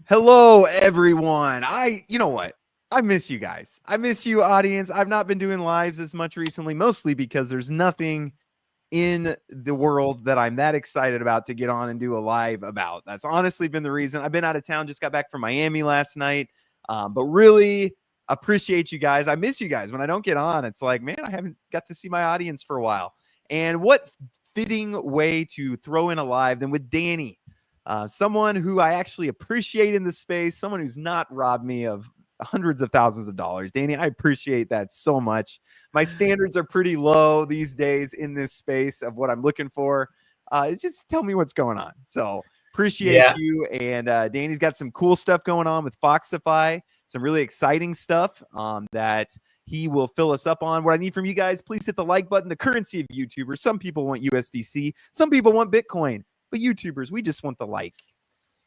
Hello, everyone. You know what? I miss you guys. I miss you, audience. I've not been doing lives as much recently, mostly because there's nothing in the world that I'm that excited about to get on and do a live about. That's honestly been the reason. I've been out of town, just got back from Miami last night, but really appreciate you guys. I miss you guys. When I don't get on, it's like, man, I haven't got to see my audience for a while. And what fitting way to throw in a live than with Danny, someone who I actually appreciate in the space, someone who's not robbed me of hundreds of thousands of dollars. Danny, I appreciate that so much. My standards are pretty low these days in this space of what I'm looking for. Just tell me what's going on. So appreciate you. And Danny's got some cool stuff going on with Foxify, some really exciting stuff that he will fill us up on. What I need from you guys, please hit the like button. The currency of YouTubers. Some people want USDC. Some people want Bitcoin. But YouTubers, we just want the like.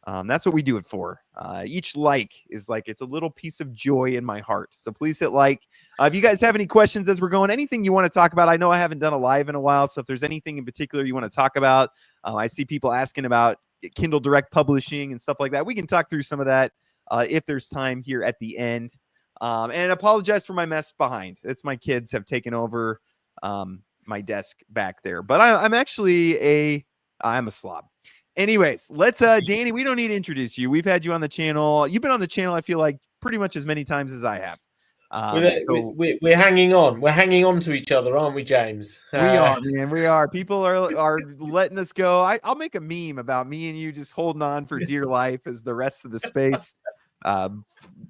That's what we do it for. Each like is like, it's a little piece of joy in my heart. So please hit like. If you guys have any questions as we're going, anything you want to talk about, I know I haven't done a live in a while. So if there's anything in particular you want to talk about, I see people asking about Kindle Direct Publishing and stuff like that. We can talk through some of that if there's time here at the end. And apologize for my mess behind. It's my kids have taken over my desk back there. But I'm actually I'm a slob. Anyways, let's Danny, we don't need to introduce you. We've had you on the channel. You've been on the channel, I feel like, pretty much as many times as I have. We're hanging on. We're hanging on to each other, aren't we, James? We are, man. We are. People are letting us go. I'll make a meme about me and you just holding on for dear life as the rest of the space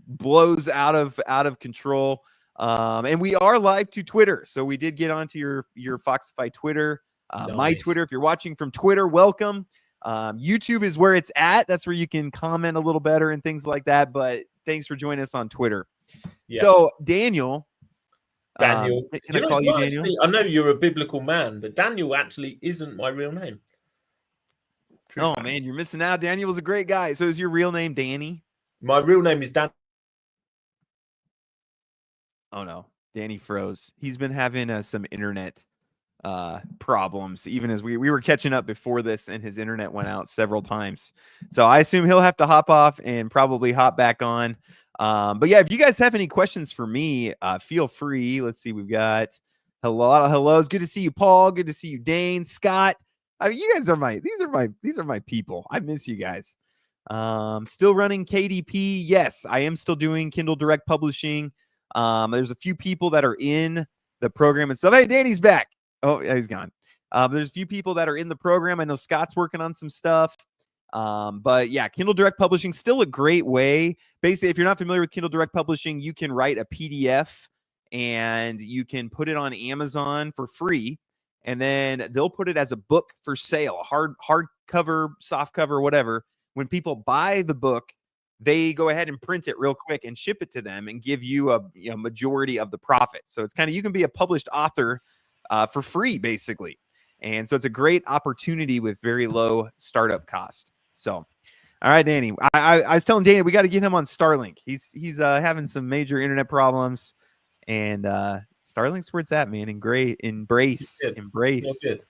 blows out of control. And we are live to Twitter. So we did get onto your Foxify Twitter. Nice. My Twitter. If you're watching from Twitter, welcome. YouTube is where it's at. That's where you can comment a little better and things like that. But thanks for joining us on Twitter. Yeah. So Daniel, can I call you Daniel? Actually, I know you're a biblical man, but Daniel actually isn't my real name. True fact. Man, you're missing out. Daniel was a great guy. So is your real name Danny? My real name is Dan. Oh no, Danny froze. He's been having some internet problems, even as we were catching up before this, and his internet went out several times. So I assume he'll have to hop off and probably hop back on. But yeah, if you guys have any questions for me, feel free. Let's see, we've got a lot of hellos. Good to see you, Paul. Good to see you, Dane, Scott. I mean, you guys are these are my people. I miss you guys. Still running KDP. Yes, I am still doing Kindle Direct Publishing. There's a few people that are in the program and stuff. Hey, Danny's back. Oh, yeah, he's gone. There's a few people that are in the program. I know Scott's working on some stuff. But yeah, Kindle Direct Publishing, still a great way. Basically, if you're not familiar with Kindle Direct Publishing, you can write a PDF and you can put it on Amazon for free. And then they'll put it as a book for sale, hard cover, soft cover, whatever. When people buy the book, they go ahead and print it real quick and ship it to them and give you a majority of the profit. So it's kind of, you can be a published author for free, basically. And so it's a great opportunity with very low startup cost. So, all right, Danny, I was telling Danny, we got to get him on Starlink. He's having some major internet problems, and Starlink's where it's at, man. Embrace. Not good.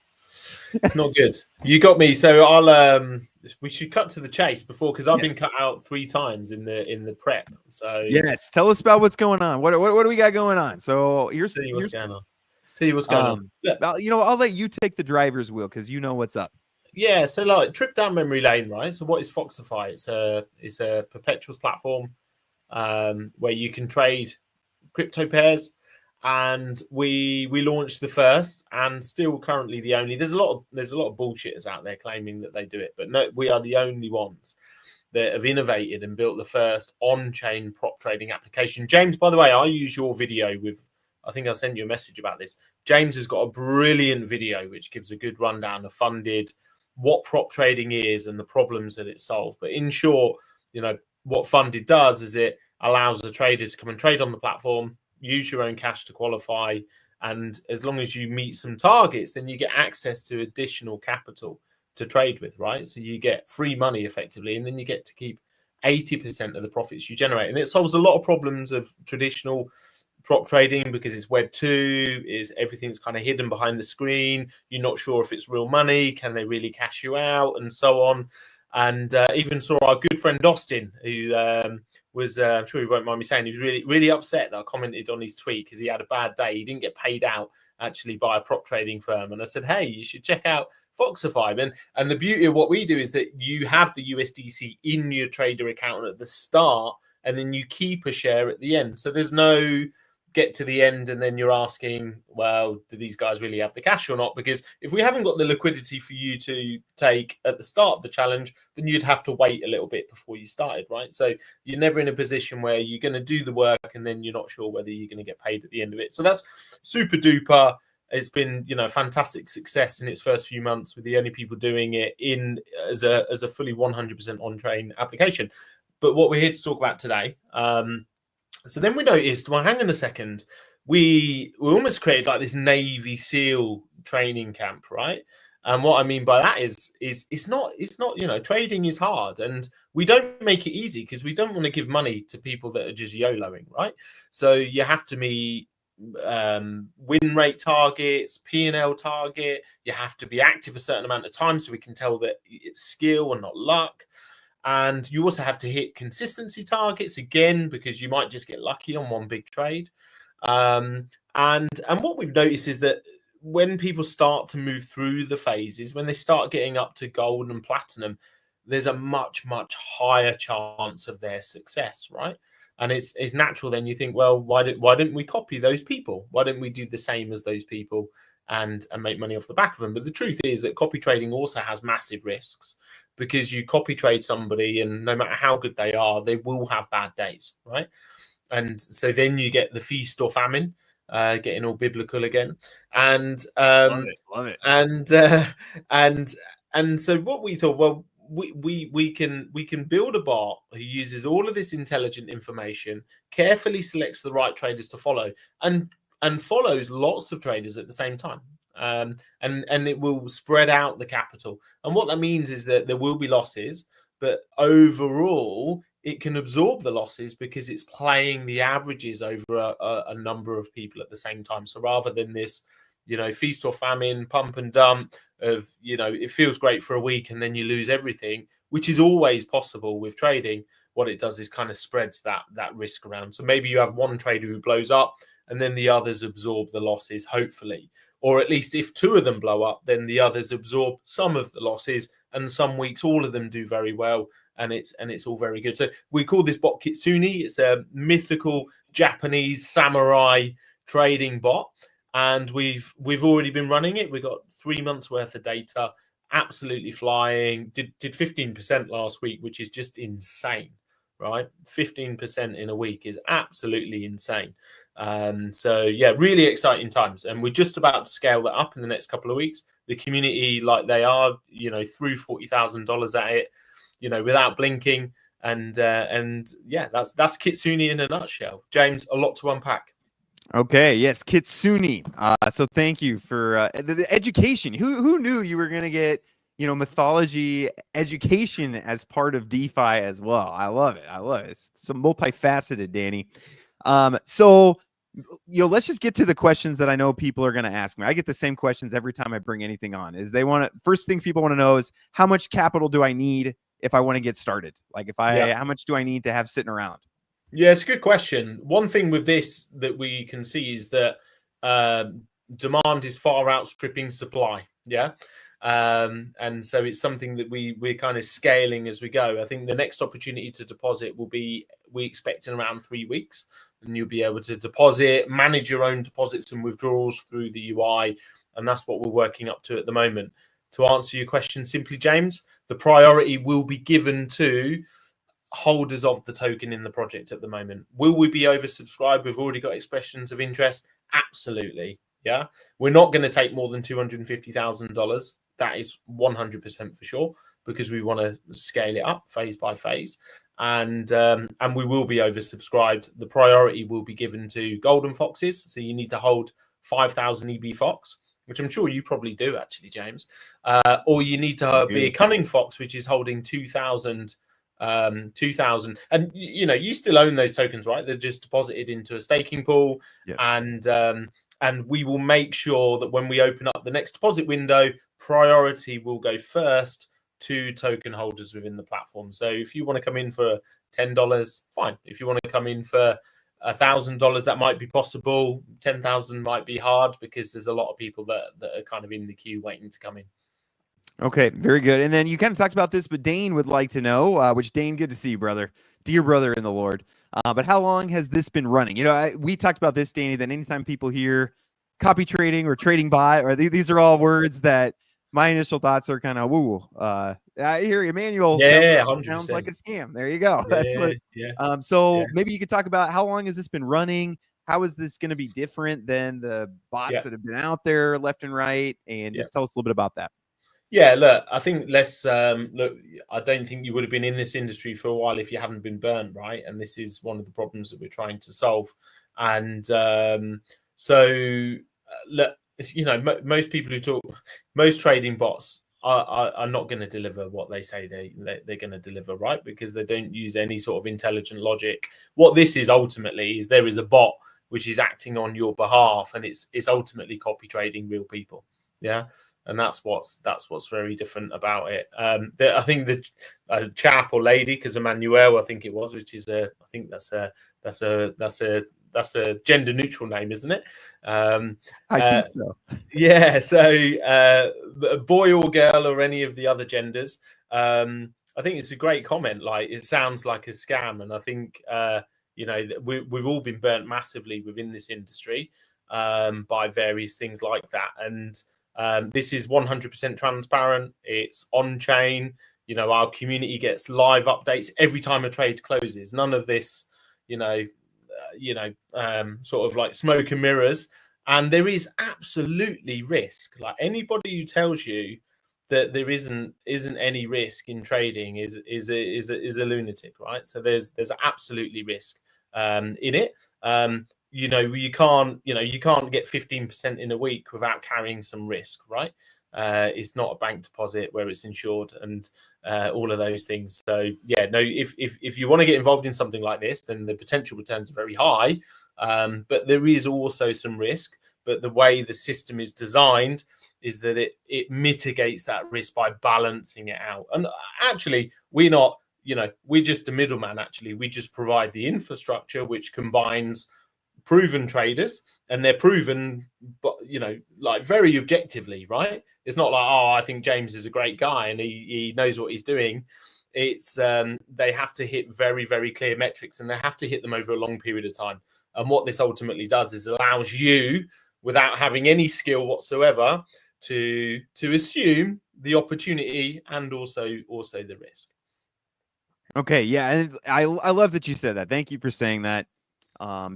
It's not good. You got me. So we should cut to the chase because I've been cut out 3 times in the prep. So yes, tell us about what's going on. What do we got going on? So here's what's going on. Tell you what's going on. Yeah. I'll let you take the driver's wheel because you know what's up. Yeah, so like trip down memory lane, right? So what is Foxify? It's a perpetuals platform where you can trade crypto pairs, and we launched the first and still currently the only. There's a lot of bullshitters out there claiming that they do it, but no, we are the only ones that have innovated and built the first on-chain prop trading application. James, by the way, I use your video with. I think I sent you a message about this. James has got a brilliant video which gives a good rundown of funded, what prop trading is and the problems that it solves. But in short, what funded does is it allows the trader to come and trade on the platform, use your own cash to qualify. And as long as you meet some targets, then you get access to additional capital to trade with, right? So you get free money effectively, and then you get to keep 80% of the profits you generate. And it solves a lot of problems of traditional prop trading because it's Web 2, is everything's kind of hidden behind the screen. You're not sure if it's real money. Can they really cash you out? And so on. And even saw our good friend Austin, who was, I'm sure he won't mind me saying, he was really, really upset that I commented on his tweet because he had a bad day. He didn't get paid out actually by a prop trading firm. And I said, hey, you should check out Foxify. And the beauty of what we do is that you have the USDC in your trader account at the start, and then you keep a share at the end. So there's no get to the end and then you're asking, well, do these guys really have the cash or not? Because if we haven't got the liquidity for you to take at the start of the challenge, then you'd have to wait a little bit before you started, right? So you're never in a position where you're going to do the work and then you're not sure whether you're going to get paid at the end of it. So that's super duper. It's been, fantastic success in its first few months, with the only people doing it in as a fully 100% on-chain application. But what we're here to talk about today, so then we noticed, well, hang on a second, we almost created like this Navy SEAL training camp, right? And what I mean by that is it's not, trading is hard, and we don't make it easy because we don't want to give money to people that are just YOLOing, right? So you have to meet win rate targets, P&L target. You have to be active a certain amount of time so we can tell that it's skill and not luck. And you also have to hit consistency targets again, because you might just get lucky on one big trade. And what we've noticed is that when people start to move through the phases, when they start getting up to gold and platinum, there's a much, much higher chance of their success, right? And it's natural then you think, well, why didn't we copy those people? Why didn't we do the same as those people and make money off the back of them? But the truth is that copy trading also has massive risks, because you copy trade somebody and no matter how good they are, they will have bad days, right? And so then you get the feast or famine, getting all biblical again. And love it. And so what we thought, well, we can build a bot who uses all of this intelligent information, carefully selects the right traders to follow, and follows lots of traders at the same time. And it will spread out the capital. And what that means is that there will be losses, but overall it can absorb the losses because it's playing the averages over a number of people at the same time. So rather than this, feast or famine, pump and dump of, it feels great for a week and then you lose everything, which is always possible with trading, what it does is kind of spreads that risk around. So maybe you have one trader who blows up and then the others absorb the losses, hopefully. Or at least if two of them blow up, then the others absorb some of the losses, and some weeks all of them do very well, and it's all very good. So we call this bot Kitsune. It's a mythical Japanese samurai trading bot, and we've already been running it. We got 3 months worth of data, absolutely flying. Did 15% last week, which is just insane, right? 15% in a week is absolutely insane. So yeah, really exciting times, and we're just about to scale that up in the next couple of weeks. The community, like they are, threw $40,000 at it, without blinking, and yeah, that's Kitsune in a nutshell. James, a lot to unpack. Okay, yes, Kitsune. So thank you for the education. Who knew you were gonna get mythology education as part of DeFi as well? I love it. It's so multifaceted, Danny. So let's just get to the questions that I know people are going to ask me. I get the same questions every time I bring anything on. Is first thing people want to know is, how much capital do I need if I want to get started? Like how much do I need to have sitting around? Yeah, it's a good question. One thing with this that we can see is that demand is far outstripping supply. Yeah. And so it's something that we're kind of scaling as we go. I think the next opportunity to deposit will be, we expect, in around 3 weeks, and you'll be able to deposit, manage your own deposits and withdrawals through the UI. And that's what we're working up to at the moment. To answer your question simply, James, the priority will be given to holders of the token in the project at the moment. Will we be oversubscribed? We've already got expressions of interest. Absolutely. Yeah. We're not going to take more than $250,000. That is 100% for sure, because we want to scale it up phase by phase. And we will be oversubscribed. The priority will be given to golden foxes. So you need to hold 5,000 EB fox, which I'm sure you probably do actually, James. Or you need to be a cunning fox, which is holding 2,000. And you still own those tokens, right? They're just deposited into a staking pool. Yes. And we will make sure that when we open up the next deposit window, priority will go first 2 token holders within the platform. So if you want to come in for $10, fine. If you want to come in for $1,000, that might be possible. 10,000 might be hard because there's a lot of people that are kind of in the queue waiting to come in. Okay, very good. And then you kind of talked about this, but Dane would like to know, which Dane, good to see you, brother, dear brother in the Lord. But how long has this been running? You know, we talked about this, Danny, that anytime people hear copy trading or trading bot, or these are all words that my initial thoughts are kind of woo. I hear Emmanuel sounds like a scam. There you go. That's what. So maybe you could talk about how long has this been running? How is this going to be different than the bots that have been out there left and right? And just tell us a little bit about that. Yeah, look, I think let's look. I don't think you would have been in this industry for a while if you hadn't been burnt, right? And this is one of the problems that we're trying to solve. And so, look, you know, most people who talk, most trading bots are not going to deliver what they say they're going to deliver, right? Because they don't use any sort of intelligent logic. What this is ultimately is there is a bot which is acting on your behalf, and it's ultimately copy trading real people. Yeah. And that's what's very different about it. I think the chap or lady, because Emmanuel, I think it was, which is I think that's a gender neutral name, isn't it? I think so. Yeah. So boy or girl or any of the other genders. I think it's a great comment. Like, it sounds like a scam, and I think you know, we've all been burnt massively within this industry by various things like that, and. This is 100% transparent. It's on chain. You know, our community gets live updates every time a trade closes. None of this, sort of like smoke and mirrors. And there is absolutely risk. Like, anybody who tells you that there isn't any risk in trading is a lunatic, right? So there's absolutely risk in it. You know, you can't get 15% in a week without carrying some risk, right? It's not a bank deposit where it's insured and all of those things. So yeah, no, if you want to get involved in something like this, then the potential returns are very high. But there is also some risk. But the way the system is designed is that it mitigates that risk by balancing it out. And actually, we're not, you know, we're just a middleman. Actually, we just provide the infrastructure which combines proven traders, and they're proven, but you know, like very objectively, right? It's not like, oh, I think James is a great guy and he knows what he's doing. It's they have to hit very, very clear metrics, and they have to hit them over a long period of time. And what this ultimately does is allows you, without having any skill whatsoever, to assume the opportunity and also the risk. Okay, yeah, and I love that you said that. Thank you for saying that.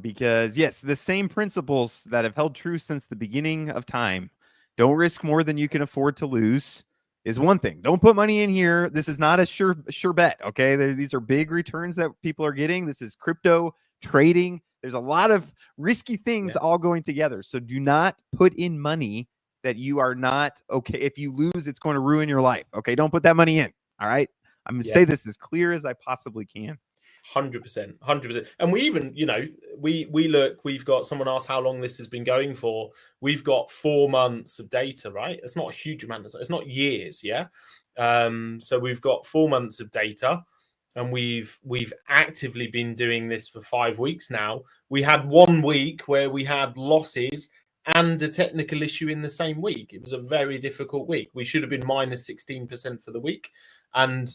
Because yes, the same principles that have held true since the beginning of time. Don't risk more than you can afford to lose is one thing. Don't put money in here. This is not a sure bet. Okay, these are big returns that people are getting. This is crypto trading. There's a lot of risky things all going together. So do not put in money that you are not okay. If you lose, it's going to ruin your life. Okay, don't put that money in. All right, I'm going to say this as clear as I possibly can. 100%. And we even, you know, we look, we've got, someone asked how long this has been going for. We've got 4 months of data, right? It's not a huge amount. It's not years. Yeah. So we've got 4 months of data, and we've actively been doing this for 5 weeks now. We had 1 week where we had losses and a technical issue in the same week. It was a very difficult week. We should have been minus 16% for the week. And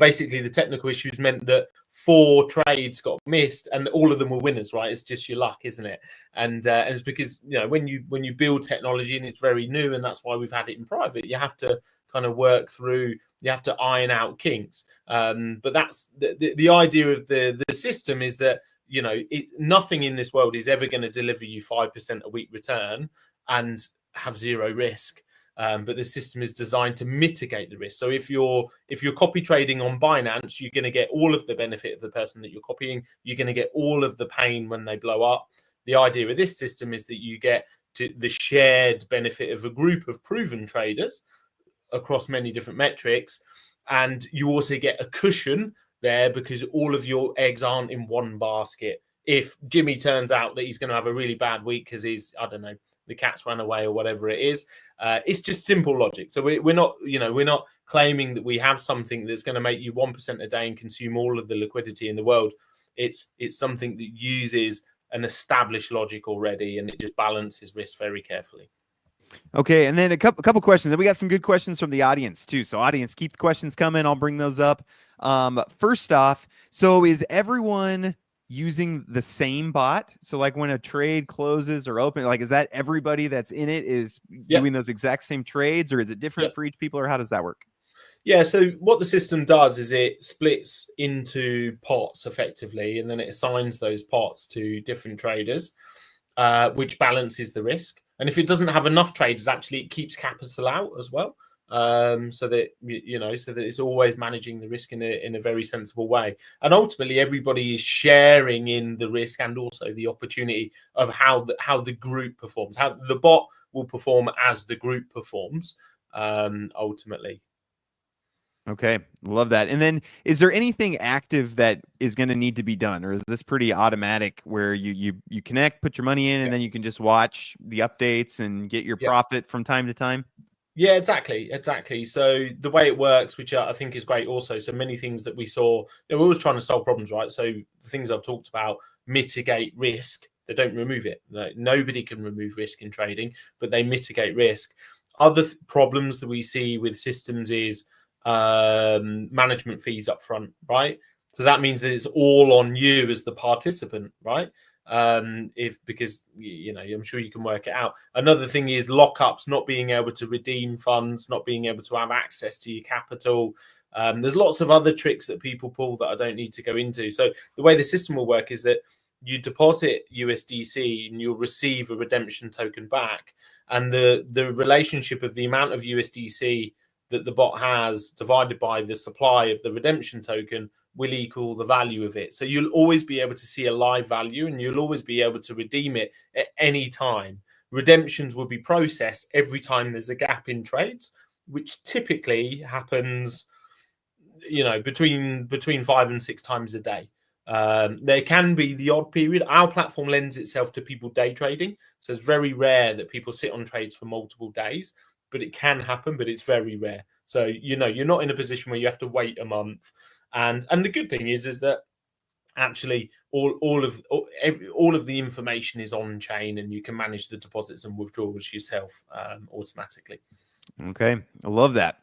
basically the technical issues meant that 4 trades got missed, and all of them were winners, right? It's just your luck, isn't it? And it's because, you know, when you build technology and it's very new, and that's why we've had it in private, you have to kind of work through, you have to iron out kinks. But that's the idea of the system, is that, you know, nothing in this world is ever going to deliver you 5% a week return and have zero risk. But the system is designed to mitigate the risk. So if you're copy trading on Binance, you're going to get all of the benefit of the person that you're copying. You're going to get all of the pain when they blow up. The idea of this system is that you get to the shared benefit of a group of proven traders across many different metrics, and you also get a cushion there because all of your eggs aren't in one basket. If Jimmy turns out that he's going to have a really bad week because he's, I don't know, the cats ran away or whatever it is, it's just simple logic. So we're not claiming that we have something that's going to make you 1% a day and consume all of the liquidity in the world. It's something that uses an established logic already, and it just balances risk very carefully. Okay, and then a couple questions, and we got some good questions from the audience too. So audience, keep the questions coming. I'll bring those up. First off, so is everyone using the same bot? So like when a trade closes or open, like is that everybody that's in it is doing those exact same trades, or is it different for each people, or how does that work? Yeah, so what the system does is it splits into pots effectively, and then it assigns those pots to different traders, which balances the risk. And if it doesn't have enough traders, actually, it keeps capital out as well, so that so that it's always managing the risk in a very sensible way. And ultimately, everybody is sharing in the risk and also the opportunity of how the group performs, how the bot will perform as the group performs, ultimately. Okay, love that. And then is there anything active that is going to need to be done, or is this pretty automatic where you connect, put your money in, and then you can just watch the updates and get your profit from time to time? Yeah, exactly. So the way it works, which I think is great also, so many things that we saw, we're always trying to solve problems, right? So the things I've talked about mitigate risk. They don't remove it. Nobody can remove risk in trading, but they mitigate risk. Other problems that we see with systems is management fees up front, right? So that means that it's all on you as the participant, right? Because I'm sure you can work it out. Another thing is lockups, not being able to redeem funds, not being able to have access to your capital. There's lots of other tricks that people pull that I don't need to go into. So the way the system will work is that you deposit USDC and you'll receive a redemption token back, and the relationship of the amount of USDC that the bot has divided by the supply of the redemption token will equal the value of it. So you'll always be able to see a live value, and you'll always be able to redeem it at any time. Redemptions will be processed every time there's a gap in trades, which typically happens, between 5 and 6 times a day. There can be the odd period. Our platform lends itself to people day trading, so it's very rare that people sit on trades for multiple days. But it can happen, but it's very rare. So, you're not in a position where you have to wait a month. And the good thing is that actually all of the information is on chain, and you can manage the deposits and withdrawals yourself automatically. Okay, I love that.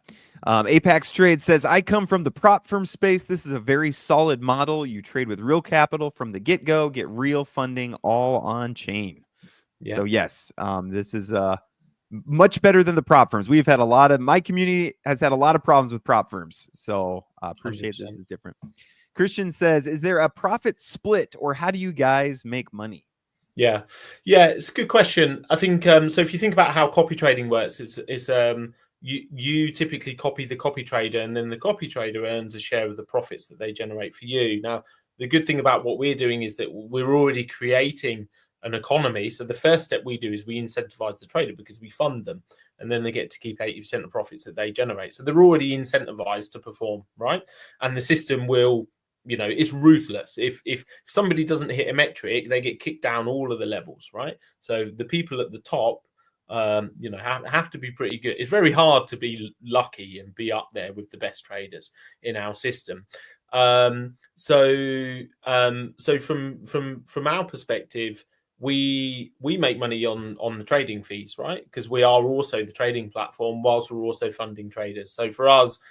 Apex Trade says, I come from the prop firm space. This is a very solid model. You trade with real capital from the get-go, get real funding all on chain. Yeah. So yes, this is much better than the prop firms. My community has had a lot of problems with prop firms. So I appreciate 100%. This is different. Christian says, is there a profit split, or how do you guys make money? Yeah, it's a good question. I think so. If you think about how copy trading works, it's you typically copy the copy trader, and then the copy trader earns a share of the profits that they generate for you. Now, the good thing about what we're doing is that we're already creating an economy. So the first step we do is we incentivize the trader because we fund them, and then they get to keep 80% of profits that they generate. So they're already incentivized to perform, right? And the system will, it's ruthless. If somebody doesn't hit a metric, they get kicked down all of the levels, right? So the people at the top, have to be pretty good. It's very hard to be lucky and be up there with the best traders in our system. So from our perspective, we make money on the trading fees, right? Because we are also the trading platform whilst we're also funding traders. So for us,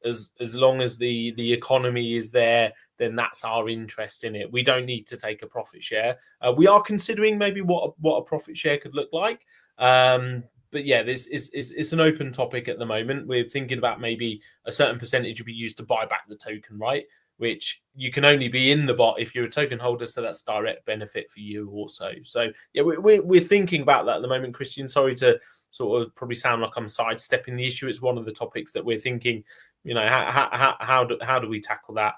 as long as the economy is there, then that's our interest in it. We don't need to take a profit share. We are considering maybe what a profit share could look like. But yeah, it's an open topic at the moment. We're thinking about maybe a certain percentage will be used to buy back the token, right? Which you can only be in the bot if you're a token holder, so that's direct benefit for you also. So yeah, we're thinking about that at the moment, Christian. Sorry to sort of probably sound like I'm sidestepping the issue. It's one of the topics that we're thinking, how do we tackle that?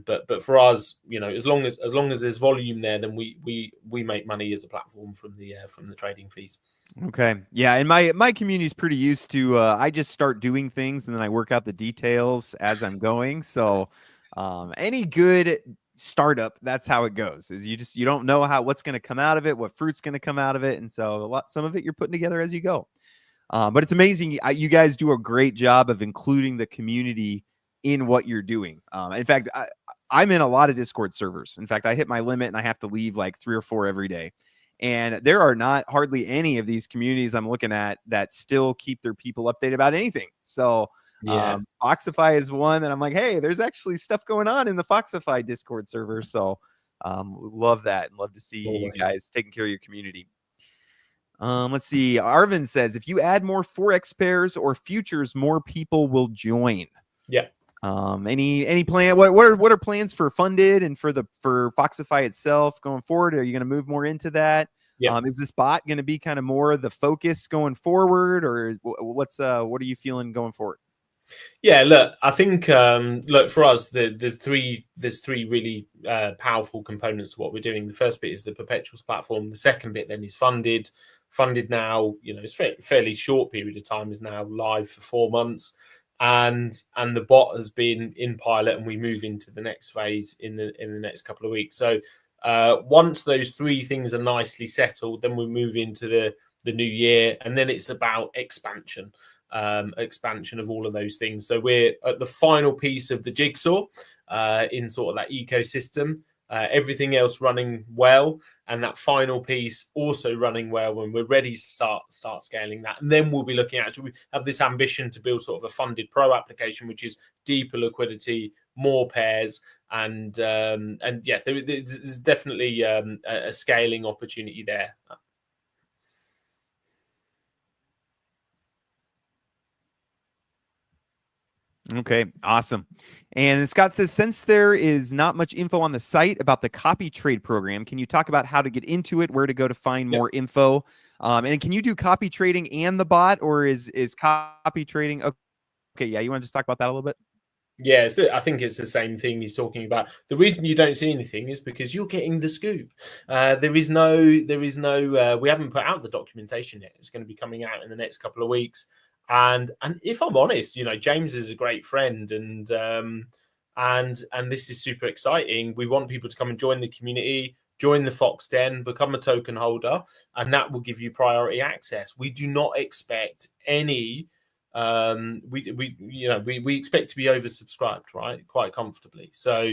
But for us, as long as there's volume there, then we make money as a platform from the trading fees. Okay. Yeah. And my community is pretty used to, I just start doing things and then I work out the details as I'm going. So any good startup, that's how it goes, is you don't know what's going to come out of it, what fruit's going to come out of it. And so some of it you're putting together as you go. But it's amazing. You guys do a great job of including the community in what you're doing. In fact, I'm in a lot of Discord servers. In fact, I hit my limit and I have to leave like 3 or 4 every day. And there are not hardly any of these communities I'm looking at that still keep their people updated about anything. So Yeah, Foxify is one that I'm like, hey, there's actually stuff going on in the Foxify Discord server. So love that and love to see you always. guys taking care of your community. Let's see. Arvin says if you add more Forex pairs or futures, more people will join. Yeah. Any plan? What are plans for funded and for Foxify itself going forward? Are you going to move more into that? Yeah. Is this bot going to be kind of more the focus going forward, or what are you feeling going forward? Yeah, look, I think look for us. There's three really powerful components to what we're doing. The first bit is the perpetuals platform. The second bit then is funded. Funded now, it's fairly short period of time, is now live for 4 months, and the bot has been in pilot, and we move into the next phase in the next couple of weeks. So once those 3 things are nicely settled, then we move into the new year, and then it's about expansion of all of those things. So we're at the final piece of the jigsaw in sort of that ecosystem. Everything else running well, and that final piece also running well when we're ready to start scaling that. And then we'll be looking at, we have this ambition to build sort of a funded pro application, which is deeper liquidity, more pairs, and yeah, there's definitely a scaling opportunity there. Okay, awesome. And Scott says, since there is not much info on the site about the copy trade program, can you talk about how to get into it, where to go to find more info? And can you do copy trading and the bot, or is copy trading? Okay, yeah, you want to just talk about that a little bit? Yeah, I think it's the same thing he's talking about. The reason you don't see anything is because you're getting the scoop. There is no. We haven't put out the documentation yet. It's going to be coming out in the next couple of weeks. And if I'm honest, James is a great friend, and this is super exciting. We want people to come and join the community, join the Fox Den, become a token holder, and that will give you priority access. We do not expect any. We expect to be oversubscribed, right, quite comfortably. So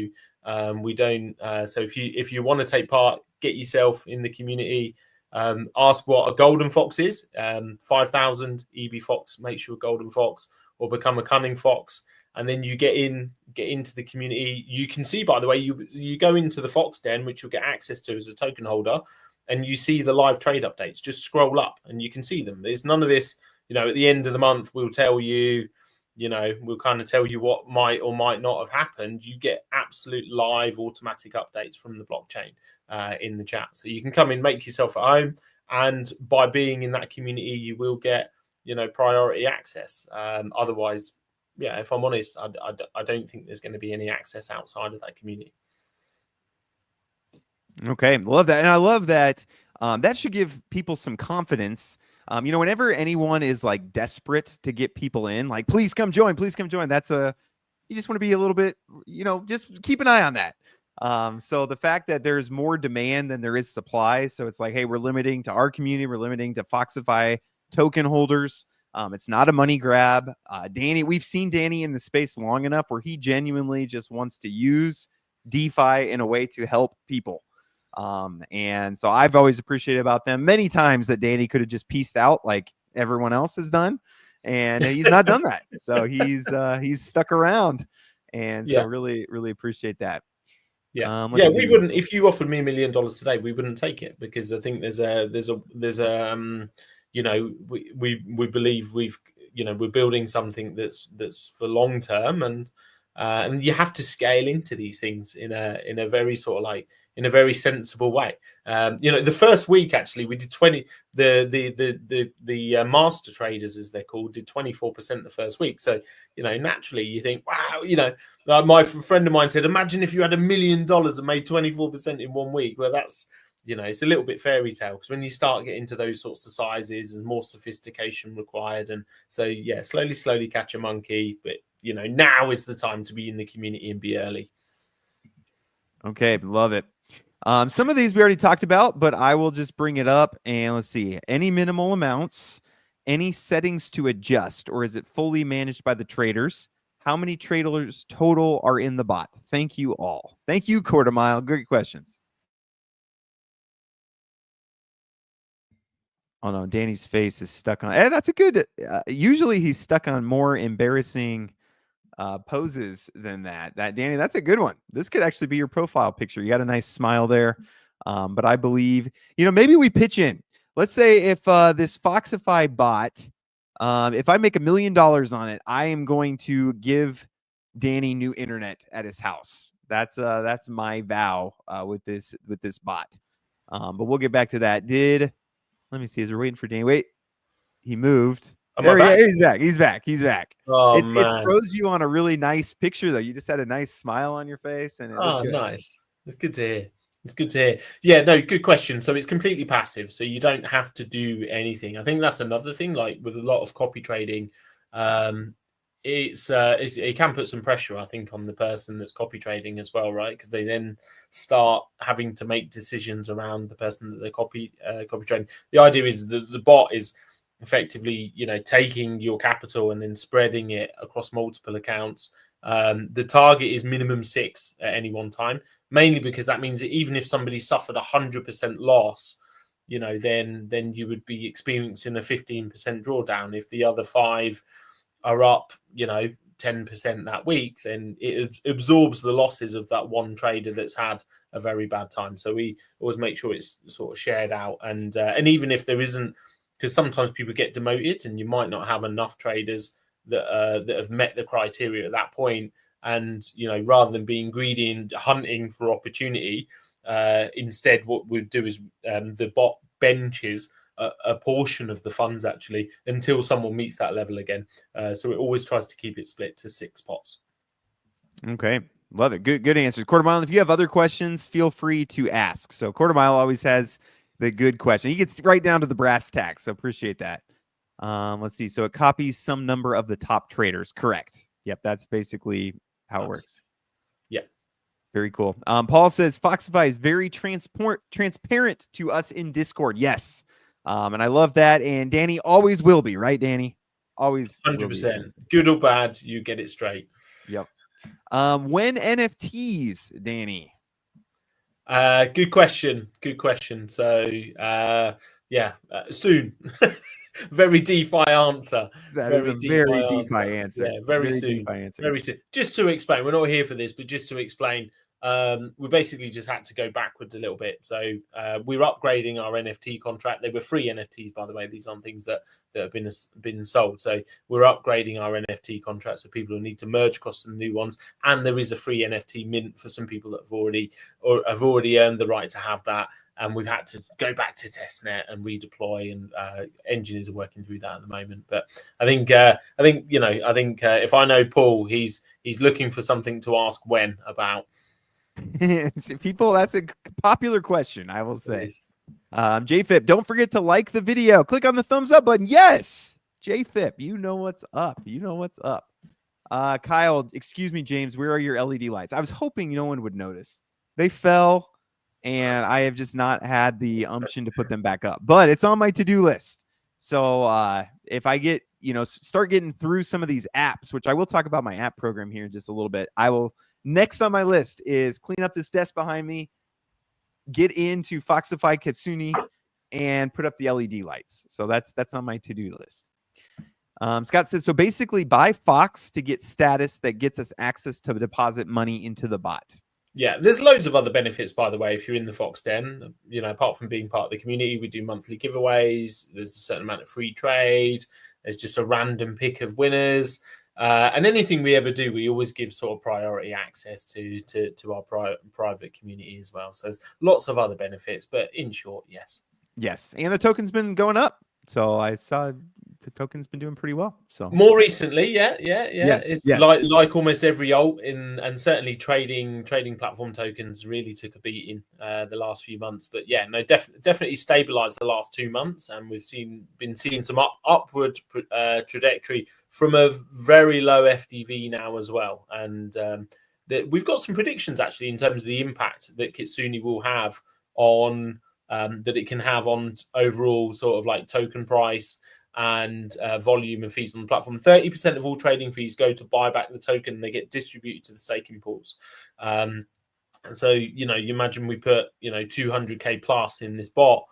we don't. So if you want to take part, get yourself in the community. Ask what a golden fox is. 5,000 EB fox makes you a golden fox, or become a cunning fox, and then you get into the community. You can see, by the way, you go into the Fox Den, which you'll get access to as a token holder, and you see the live trade updates. Just scroll up and you can see them. There's none of this. At the end of the month, we'll tell you. We'll kind of tell you what might or might not have happened. You get absolute live automatic updates from the blockchain in the chat. So you can come in, make yourself at home, and by being in that community, you will get, priority access. Otherwise, yeah, if I'm honest, I don't think there's going to be any access outside of that community. Okay, love that. And I love that. That should give people some confidence. Whenever anyone is like desperate to get people in, like, please come join, you just want to be a little bit, just keep an eye on that. So the fact that there's more demand than there is supply. So it's like, hey, we're limiting to our community. We're limiting to Foxify token holders. It's not a money grab. Danny, we've seen Danny in the space long enough where he genuinely just wants to use DeFi in a way to help people. And so I've always appreciated about them many times that Danny could have just pieced out like everyone else has done, and he's not done that. So he's stuck around, and so really, really appreciate that. Yeah, we wouldn't. If you offered me $1 million today, we wouldn't take it, because I think we believe we're building something that's for long term, and you have to scale into these things in a very sort of like in a very sensible way. The first week, actually, we did 20. The master traders, as they're called, did 24% the first week. So naturally you think, wow, my friend of mine said, imagine if you had $1 million and made 24% in 1 week. Well, that's it's a little bit fairy tale, because when you start getting into those sorts of sizes, there's more sophistication required. And so yeah, slowly catch a monkey. But now is the time to be in the community and be early. Okay, love it. Some of these we already talked about, but I will just bring it up, and let's see. Any minimal amounts, Any settings to adjust, or is it fully managed by the traders? How many traders total are in the bot? Thank you all. Thank you, Quarter Mile. Great questions. Oh no, Danny's face is stuck on. That's a good. Usually he's stuck on more embarrassing poses than that. Danny, that's a good one. This could actually be your profile picture. You got a nice smile there. But I believe, maybe we pitch in. Let's say if this Foxify bot, if I make $1 million on it, I am going to give Danny new internet at his house. That's my vow with this bot. But we'll get back to that. Let me see. As we're waiting for Danny. Wait, he moved. He's back. He's back. Oh, it throws you on a really nice picture, though. You just had a nice smile on your face, and nice. It's good to hear. It's good to hear. Yeah, no, good question. So it's completely passive, so you don't have to do anything. I think that's another thing. Like with a lot of copy trading, it can put some pressure, I think, on the person that's copy trading as well, right? Because they then start having to make decisions around the person that they're copy trading. The idea is the bot is effectively, taking your capital and then spreading it across multiple accounts. The target is minimum 6 at any one time, mainly because that means that even if somebody suffered 100% loss, then you would be experiencing a 15% drawdown. If the other 5 are up, 10% that week, then it absorbs the losses of that one trader that's had a very bad time. So we always make sure it's sort of shared out. And even if there isn't, because sometimes people get demoted and you might not have enough traders that have met the criteria at that point. And, rather than being greedy and hunting for opportunity, instead what we'd do is the bot benches a portion of the funds actually until someone meets that level again. So it always tries to keep it split to 6 pots. Okay. Love it. Good answers. Quarter Mile, if you have other questions, feel free to ask. So Quarter Mile always has the good question. He gets right down to the brass tacks. So appreciate that. Let's see. So it copies some number of the top traders. Correct. Yep. That's basically how it works. Yeah. Very cool. Paul says Foxify is very transparent to us in Discord. Yes. And I love that. And Danny always will be, right, Danny? Always 100%. Good or bad, you get it straight. Yep. When NFTs, Danny? Good question. So, soon. Very DeFi answer. That is a very DeFi answer. Yeah, very soon. Very soon. Just to explain, we're not here for this, but just to explain, we basically just had to go backwards a little bit. So we're upgrading our NFT contract. They were free NFTs, by the way. These aren't things that have been sold. So we're upgrading our NFT contract so people will need to merge across some new ones. And there is a free NFT mint for some people that have already earned the right to have that. And we've had to go back to testnet and redeploy, and engineers are working through that at the moment. But I think if I know Paul, he's looking for something to ask when about. People, that's a popular question, I will say. JFIP, don't forget to like the video. Click on the thumbs up button. Yes, JFIP, you know what's up. Kyle, excuse me, James, where are your LED lights? I was hoping no one would notice. They fell, and I have just not had the umption to put them back up. But it's on my to-do list. So if I get, start getting through some of these apps, which I will talk about my app program here in just a little bit, I will. Next on my list is clean up this desk behind me, get into Foxify Kitsune, and put up the LED lights. So that's on my to-do list. Scott says, so basically buy Fox to get status that gets us access to deposit money into the bot. Yeah, there's loads of other benefits, by the way, if you're in the Fox Den. Apart from being part of the community, we do monthly giveaways. There's a certain amount of free trade. There's just a random pick of winners. And anything we ever do, we always give sort of priority access to our private community as well. So there's lots of other benefits, but in short, yes. Yes, and the token's been going up. So I saw the token's been doing pretty well. So more recently, yeah. Yes, it's yes. like almost every alt and certainly trading platform tokens really took a beating the last few months. But yeah, no, definitely stabilized the last 2 months, and we've been seeing some upward trajectory from a very low FDV now as well. And we've got some predictions actually in terms of the impact that Kitsune will have on that it can have on overall sort of like token price. and volume and fees on the platform. 30% of all trading fees go to buy back the token, and they get distributed to the staking pools. So, you imagine we put, 200K plus in this bot,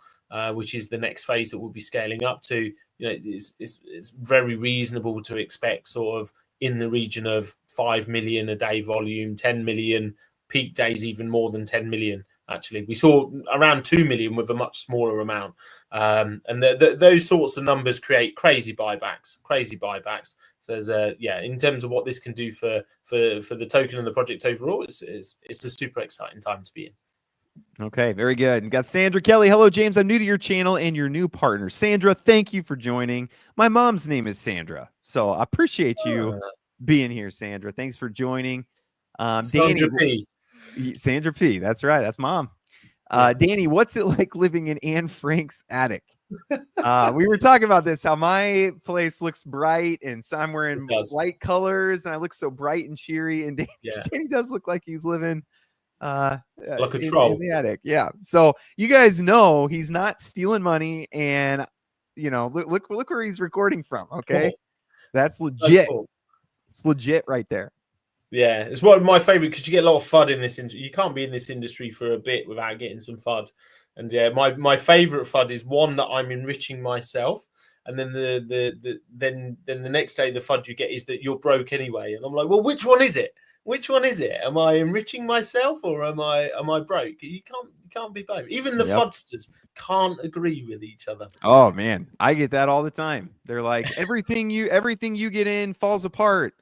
which is the next phase that we'll be scaling up to. It's very reasonable to expect sort of in the region of 5 million a day volume, 10 million peak days, even more than 10 million. Actually, we saw around 2 million with a much smaller amount. And those sorts of numbers create crazy buybacks. So in terms of what this can do for the token and the project overall, it's a super exciting time to be in. Okay, very good. And got Sandra Kelly. Hello, James. I'm new to your channel and your new partner. Sandra, thank you for joining. My mom's name is Sandra, so I appreciate you being here, Sandra. Thanks for joining. Sandra Danny, P. Sandra P. That's right. That's mom. Danny, what's it like living in Anne Frank's attic? We were talking about this, how my place looks bright and so I'm wearing light colors and I look so bright and cheery. And Danny does look like he's living like a troll in the attic. Yeah. So you guys know he's not stealing money, and look where he's recording from. Okay. That's legit. So cool. It's legit right there. Yeah, it's one of my favorite because you get a lot of FUD in this industry. You can't be in this industry for a bit without getting some FUD. And yeah, my favorite FUD is one that I'm enriching myself, and then the next day the FUD you get is that you're broke anyway. And I'm like, well, which one is it? Which one is it? Am I enriching myself or am I broke? You can't be both. Even the FUDsters can't agree with each other. Oh man, I get that all the time. They're like, everything you get in falls apart.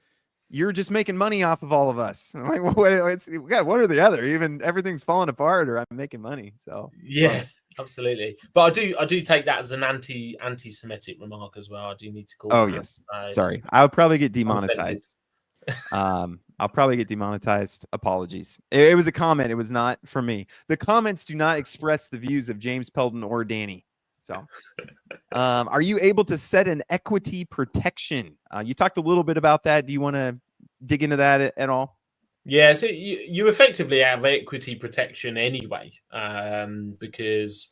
You're just making money off of all of us. I'm like, well, one or the other. Even everything's falling apart, or I'm making money. So yeah, absolutely. But I do take that as an anti-Semitic remark as well. I do need to call. Oh yes, sorry. I'll probably get demonetized. I'll probably get demonetized. Apologies. It was a comment. It was not from me. The comments do not express the views of James Peldon or Danny. So, are you able to set an equity protection? You talked a little bit about that. Do you want to dig into that at all? Yeah, so you effectively have equity protection anyway, because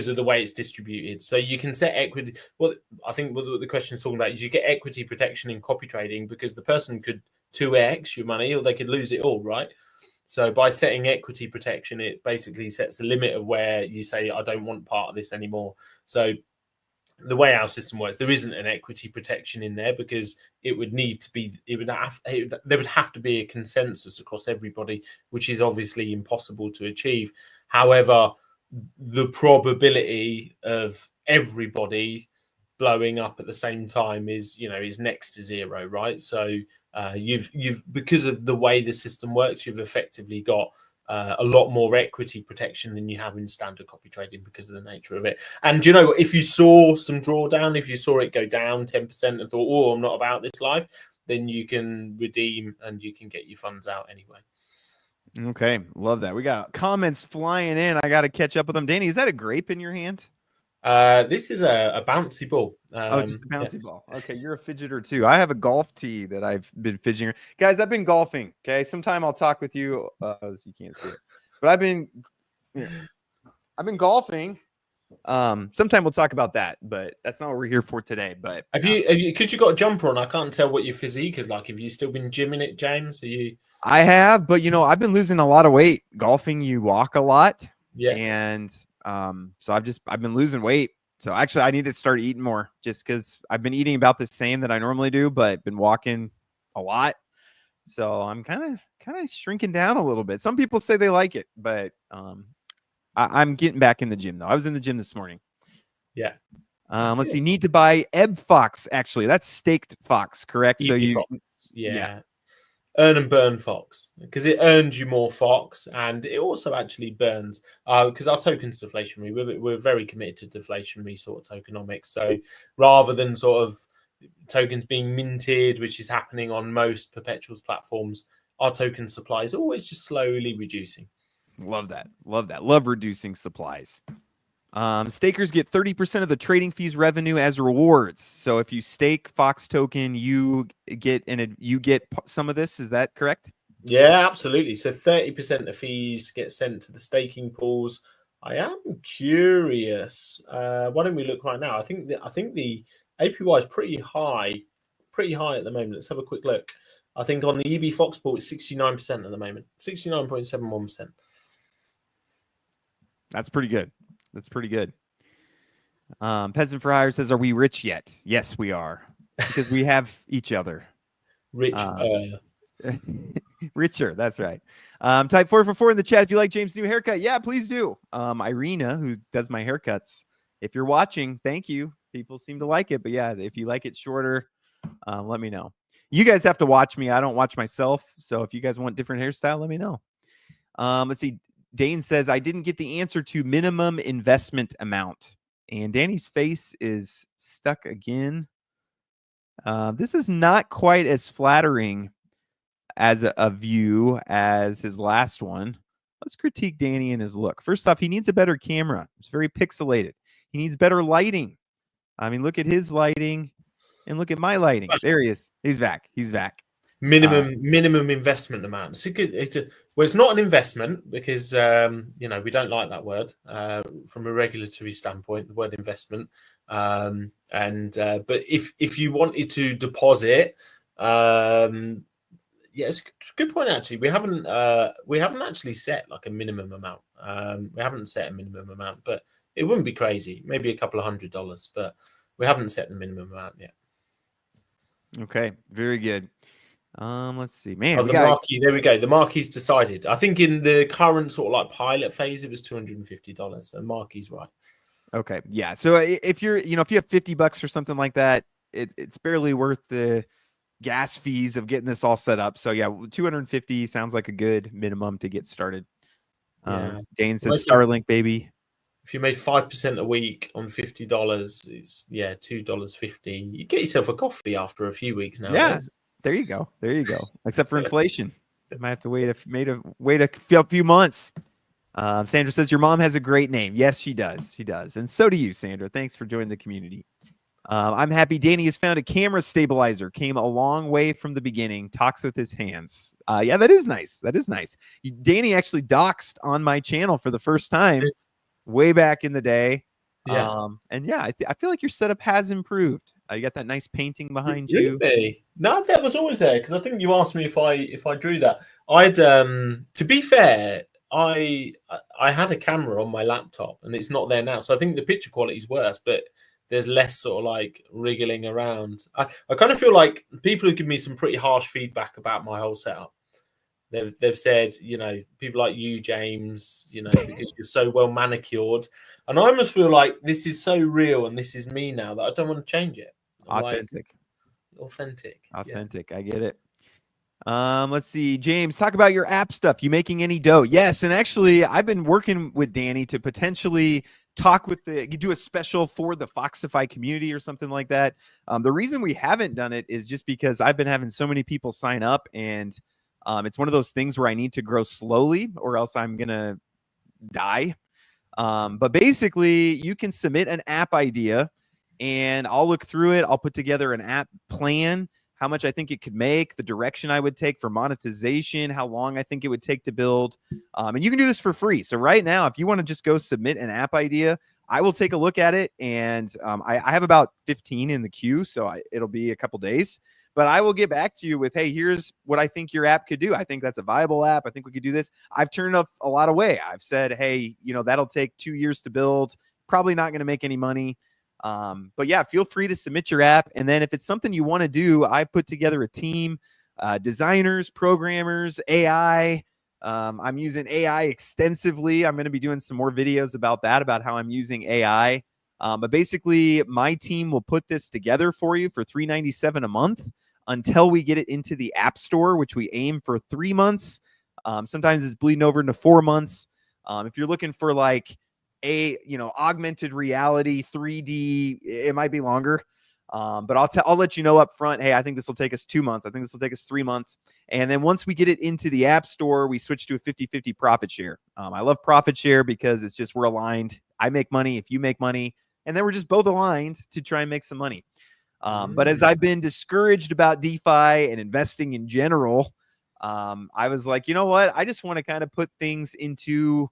of the way it's distributed. So you can set equity. Well, I think what the question is talking about is you get equity protection in copy trading because the person could 2x your money or they could lose it all, right? So by setting equity protection, it basically sets a limit of where you say, I don't want part of this anymore. So the way our system works, there isn't an equity protection in there because it would need to be, there would have to be a consensus across everybody, which is obviously impossible to achieve. However, the probability of everybody blowing up at the same time is next to zero, right? So you've because of the way the system works, you've effectively got a lot more equity protection than you have in standard copy trading because of the nature of it. And if you saw some drawdown, if you saw it go down 10% and thought, oh, I'm not about this life, then you can redeem and you can get your funds out anyway. Okay, love that. We got comments flying in. I got to catch up with them. Danny, is that a grape in your hand? This is a bouncy ball. Just a bouncy ball. Okay, you're a fidgeter too. I have a golf tee that I've been fidgeting. Guys, I've been golfing. Okay, sometime I'll talk with you. As you can't see it, but I've been golfing. Sometime we'll talk about that, but that's not what we're here for today. But have you? Because you got a jumper on, I can't tell what your physique is like. Have you still been gymming it, James? I have, but I've been losing a lot of weight. Golfing, you walk a lot, and so I've been losing weight. So actually I need to start eating more just because I've been eating about the same that I normally do, but been walking a lot. So I'm kind of shrinking down a little bit. Some people say they like it, but I'm getting back in the gym though. I was in the gym this morning. Yeah. Let's see. Need to buy Ebb Fox. Actually, that's staked Fox, correct? So yeah. Earn and burn Fox because it earns you more Fox, and it also actually burns because our token's deflationary. We're very committed to deflationary sort of tokenomics. So rather than sort of tokens being minted, which is happening on most perpetuals platforms, our token supply is always just slowly reducing. Love that. Love reducing supplies. Stakers get 30% of the trading fees revenue as rewards. So if you stake Fox token, you get some of this. Is that correct? Yeah, absolutely. So 30% of fees get sent to the staking pools. I am curious. Why don't we look right now? I think the APY is pretty high at the moment. Let's have a quick look. I think on the EB Fox pool, it's 69% at the moment, 69.71%. That's pretty good. That's pretty good. Peasant for Hire says, "Are we rich yet?" Yes, we are, because we have each other. Rich. Richer, that's right. Type 444 in the chat if you like James' new haircut. Yeah, please do. Irina, who does my haircuts, if you're watching, thank you. People seem to like it, but yeah, if you like it shorter, let me know. You guys have to watch me. I don't watch myself, so if you guys want different hairstyle, let me know. Let's see. Dane says, "I didn't get the answer to minimum investment amount." And Danny's face is stuck again. This is not quite as flattering as a view as his last one. Let's critique Danny and his look. First off, he needs a better camera. It's very pixelated. He needs better lighting. I mean, look at his lighting and look at my lighting. There he is. He's back. He's back. Minimum investment amount. It's not an investment because we don't like that word from a regulatory standpoint. The word investment, but if you wanted to deposit, it's a good point actually. We haven't actually set like a minimum amount. We haven't set a minimum amount, but it wouldn't be crazy. Maybe a couple of $100, but we haven't set the minimum amount yet. Okay, very good. Let's see, man. Marquee. There we go. The marquee's decided. I think in the current sort of like pilot phase, it was $250. And marquee's right. Okay, yeah. So if you have $50 or something like that, it's barely worth the gas fees of getting this all set up. So yeah, 250 sounds like a good minimum to get started. Dane says Starlink, baby. If you made 5% a week on $50, it's $2.50. You get yourself a coffee after a few weeks now. Yeah. There you go. Except for inflation. I might have to wait a few months. Sandra says, "Your mom has a great name." Yes, she does. She does. And so do you, Sandra. Thanks for joining the community. I'm happy Danny has found a camera stabilizer. Came a long way from the beginning. Talks with his hands. Yeah, that is nice. Danny actually doxed on my channel for the first time way back in the day. Yeah. I feel like your setup has improved. You got that nice painting behind you. No, that was always there because I think you asked me if I drew that. I'd to be fair, I had a camera on my laptop and it's not there now, so I think the picture quality is worse, but there's less sort of like wriggling around. I kind of feel like people who give me some pretty harsh feedback about my whole setup. They've said, people like you, James, because you're so well manicured. And I almost feel like this is so real and this is me now that I don't want to change it. Authentic. Yeah. I get it. Let's see. James, talk about your app stuff. You making any dough? Yes. And actually, I've been working with Danny to potentially do a special for the Foxify community or something like that. The reason we haven't done it is just because I've been having so many people sign up, and it's one of those things where I need to grow slowly or else I'm going to die. But basically, you can submit an app idea and I'll look through it. I'll put together an app plan, how much I think it could make, the direction I would take for monetization, how long I think it would take to build. And you can do this for free. So right now, if you want to just go submit an app idea, I will take a look at it. And I have about 15 in the queue, so it'll be a couple days. But I will get back to you with, hey, here's what I think your app could do. I think that's a viable app. I think we could do this. I've turned up a lot away. I've said, hey, that'll take 2 years to build. Probably not going to make any money. But yeah, feel free to submit your app. And then if it's something you want to do, I put together a team, designers, programmers, AI. I'm using AI extensively. I'm going to be doing some more videos about that, about how I'm using AI. But basically, my team will put this together for you for $397 a month until we get it into the App Store, which we aim for 3 months. Sometimes it's bleeding over into 4 months. If you're looking for like augmented reality 3D, it might be longer. But I'll let you know up front, hey, I think this will take us 2 months. I think this will take us 3 months. And then once we get it into the App Store, we switch to a 50-50 profit share. I love profit share because it's just, we're aligned. I make money if you make money. And then we're just both aligned to try and make some money. But as I've been discouraged about DeFi and investing in general, I was like, you know what? I just want to kind of put things into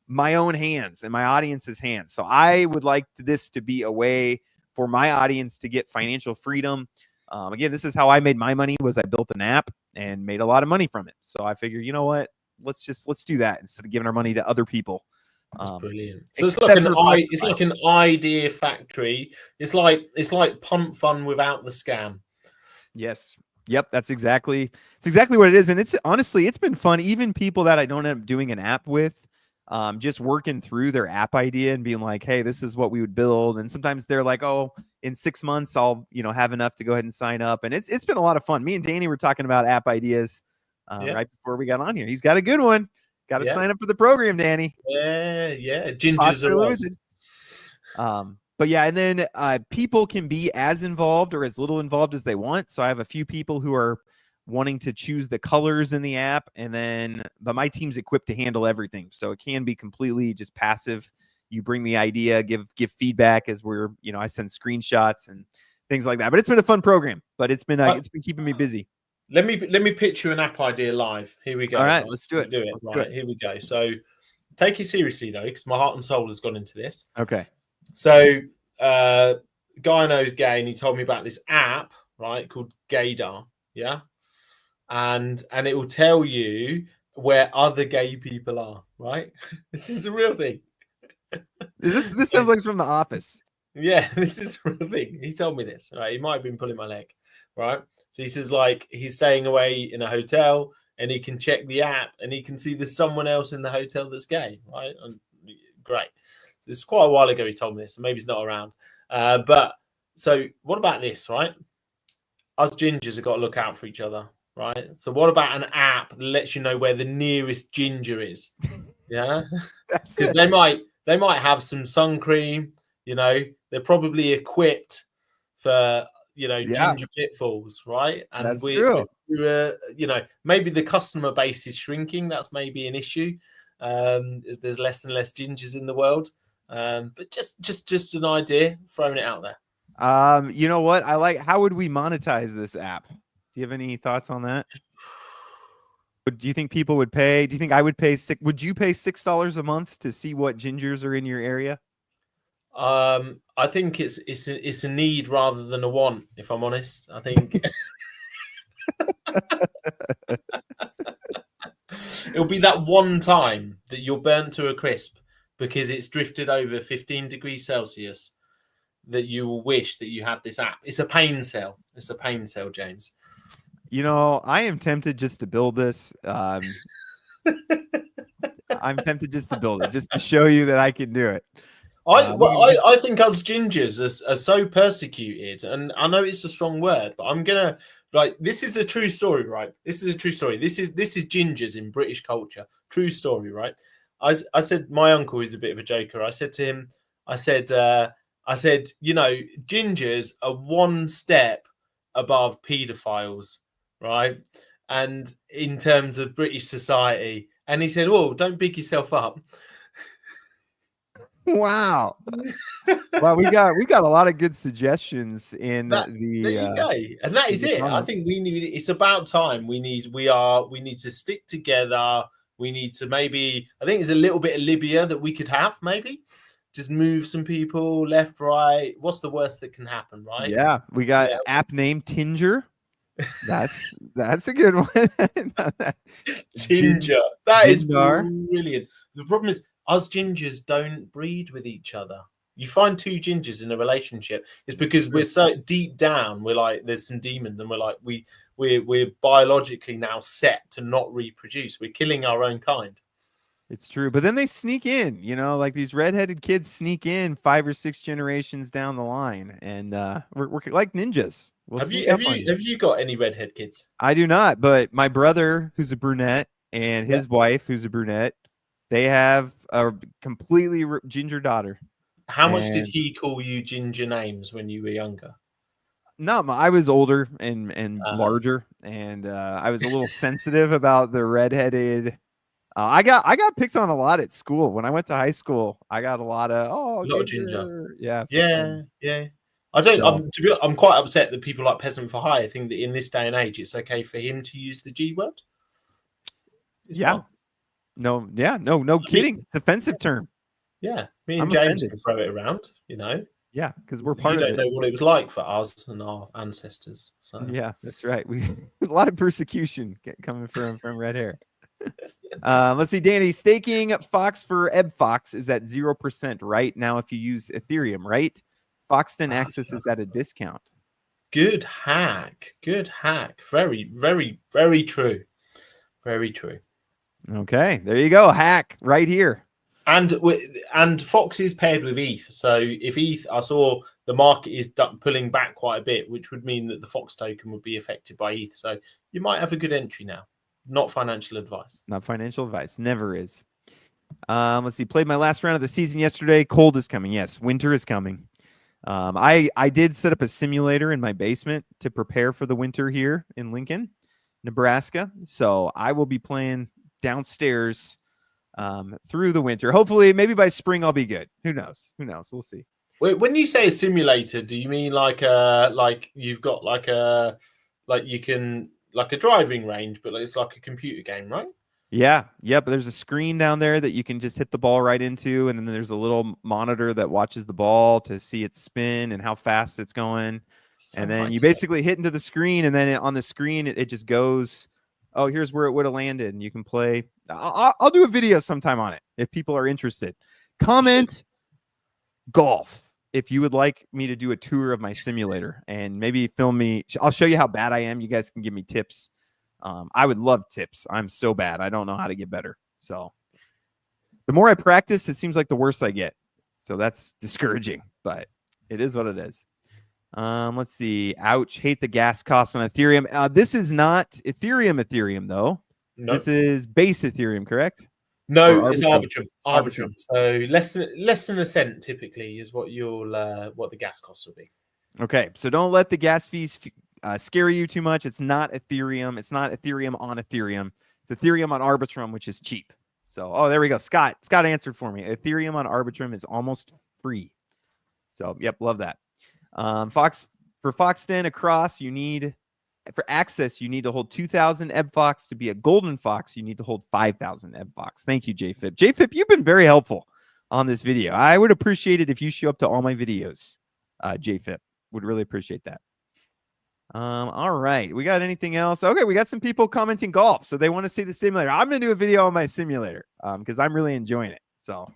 my own hands and my audience's hands. So I would like this to be a way for my audience to get financial freedom. Again, this is how I made my money, was I built an app and made a lot of money from it. So I figured, you know what, let's do that instead of giving our money to other people. That's brilliant. So it's like it's like an idea factory. It's like Pump Fun without the scam. Yes. Yep. It's exactly what it is. And it's honestly, it's been fun. Even people that I don't end up doing an app with, just working through their app idea and being like, hey, this is what we would build. And sometimes they're like, oh, in 6 months, I'll, have enough to go ahead and sign up. And it's been a lot of fun. Me and Danny were talking about app ideas right before we got on here. He's got a good one. Got to sign up for the program, Danny. Yeah. Gingers are us. But yeah, and then people can be as involved or as little involved as they want. So I have a few people who are wanting to choose the colors in the app, but my team's equipped to handle everything. So it can be completely just passive. You bring the idea, give feedback as we're, I send screenshots and things like that. But it's been a fun program. But it's been keeping me busy. Let me pitch you an app idea live. Here we go. All right, let's do it. Here we go. So take it seriously though, because my heart and soul has gone into this. Okay. So, guy knows gay, and he told me about this app, right, called Gaydar, yeah, and it will tell you where other gay people are, right? This is a real thing. This sounds like it's from The Office. Yeah, this is a real thing. He told me this, right? He might have been pulling my leg, right? So he says, like, he's staying away in a hotel, and he can check the app, and he can see there's someone else in the hotel that's gay, right? And great. It's quite a while ago he told me this, so maybe he's not around. But so what about this, right? Us gingers have got to look out for each other, right? So what about an app that lets you know where the nearest ginger is? Yeah, because they might have some sun cream. They're probably equipped for ginger pitfalls, right? And that's true. Maybe the customer base is shrinking. That's maybe an issue. As there's less and less gingers in the world. But just an idea, throwing it out there. You know what? How would we monetize this app? Do you have any thoughts on that? Do you think people would pay? Do you think I would pay would you pay $6 a month to see what gingers are in your area? I think it's a need rather than a want, if I'm honest. I think it'll be that one time that you're burnt to a crisp because it's drifted over 15 degrees Celsius that you will wish that you had this app. It's a pain sell. It's a pain sell, James. I am tempted just to build this. I'm tempted just to build it, just to show you that I can do it. I think us gingers are so persecuted, and I know it's a strong word, but I'm gonna this is a true story, right? This is a true story. This is gingers in British culture. True story, right? I said my uncle is a bit of a joker. I said to him, I said, gingers are one step above paedophiles, right? And in terms of British society, and he said, "Whoa, don't big yourself up." Wow. Well, we got a lot of good suggestions in there you go. And that is it. I think it's about time. We need to stick together. We need to I think there's a little bit of Libya that we could have, maybe. Just move some people left, right. What's the worst that can happen, right? Yeah, we got app name Tinger. That's a good one. Tinger. That is brilliant. The problem is us gingers don't breed with each other. You find two gingers in a relationship, it's because we're so deep down, we're like, there's some demons, and we're like, we're biologically now set to not reproduce. We're killing our own kind. It's true, but then they sneak in, like these redheaded kids sneak in 5 or 6 generations down the line, and we're like ninjas. Have you got any redhead kids? I do not, but my brother, who's a brunette, and his wife, who's a brunette, they have a completely ginger daughter. How much did he call you ginger names when you were younger? No, I was older and larger, and I was a little sensitive about the redheaded. I got picked on a lot at school. When I went to high school, I got a lot of ginger. Yeah. I don't. I'm quite upset that people like Peasant for Hire think that in this day and age it's okay for him to use the G word. It's not. No kidding. It's an offensive term. Yeah, me and James can throw it around. Yeah, because we're You part of don't it. know what it was like for us and our ancestors. So Yeah, that's right. We a lot of persecution coming from red hair. Let's see, Danny. Staking Fox for EbFox is at 0% right now if you use Ethereum, right? Foxton Access is at a discount. good hack. Good hack. Very, very, very true. Very true. Okay, there you go. Hack right here. And Fox is paired with ETH. So if ETH, I saw the market is pulling back quite a bit, which would mean that the Fox token would be affected by ETH. So you might have a good entry now. Not financial advice. Not financial advice. Never is. Let's see. Played my last round of the season yesterday. Cold is coming. Yes, winter is coming. I did set up a simulator in my basement to prepare for the winter here in Lincoln, Nebraska. So I will be playing downstairs through the winter. Hopefully, maybe by spring I'll be good. Who knows? Who knows? We'll see. When you say a simulator, do you mean like you've got like a driving range, but it's like a computer game, right? Yeah. Yep. There's a screen down there that you can just hit the ball right into. And then there's a little monitor that watches the ball to see it spin and how fast it's going. And then you basically hit into the screen. And then on the screen, it just goes, oh, here's where it would have landed. And you can play. I'll do a video sometime on it if people are interested. Comment golf if you would like me to do a tour of my simulator and maybe film me. I'll show you how bad I am. You guys can give me tips. I would love tips. I'm so bad. I don't know how to get better. So the more I practice, it seems like the worse I get. So that's discouraging, but it is what it is. Let's see. Ouch. Hate the gas costs on Ethereum. This is not Ethereum, though. No. This is base Ethereum, correct? No, it's Arbitrum. Arbitrum. So less than a cent typically is what what the gas costs will be. Okay, so don't let the gas fees scare you too much. It's not Ethereum. It's not Ethereum on Ethereum. It's Ethereum on Arbitrum, which is cheap. So, oh, there we go. Scott answered for me. Ethereum on Arbitrum is almost free. So, yep, love that. For Foxton across, for access, you need to hold 2,000 EbFox. To be a golden fox, you need to hold 5,000 EbFox. Thank you, JFib. JFib, you've been very helpful on this video. I would appreciate it if you show up to all my videos. JFib would really appreciate that. All right. We got anything else? Okay, we got some people commenting golf, so they want to see the simulator. I'm gonna do a video on my simulator because I'm really enjoying it. So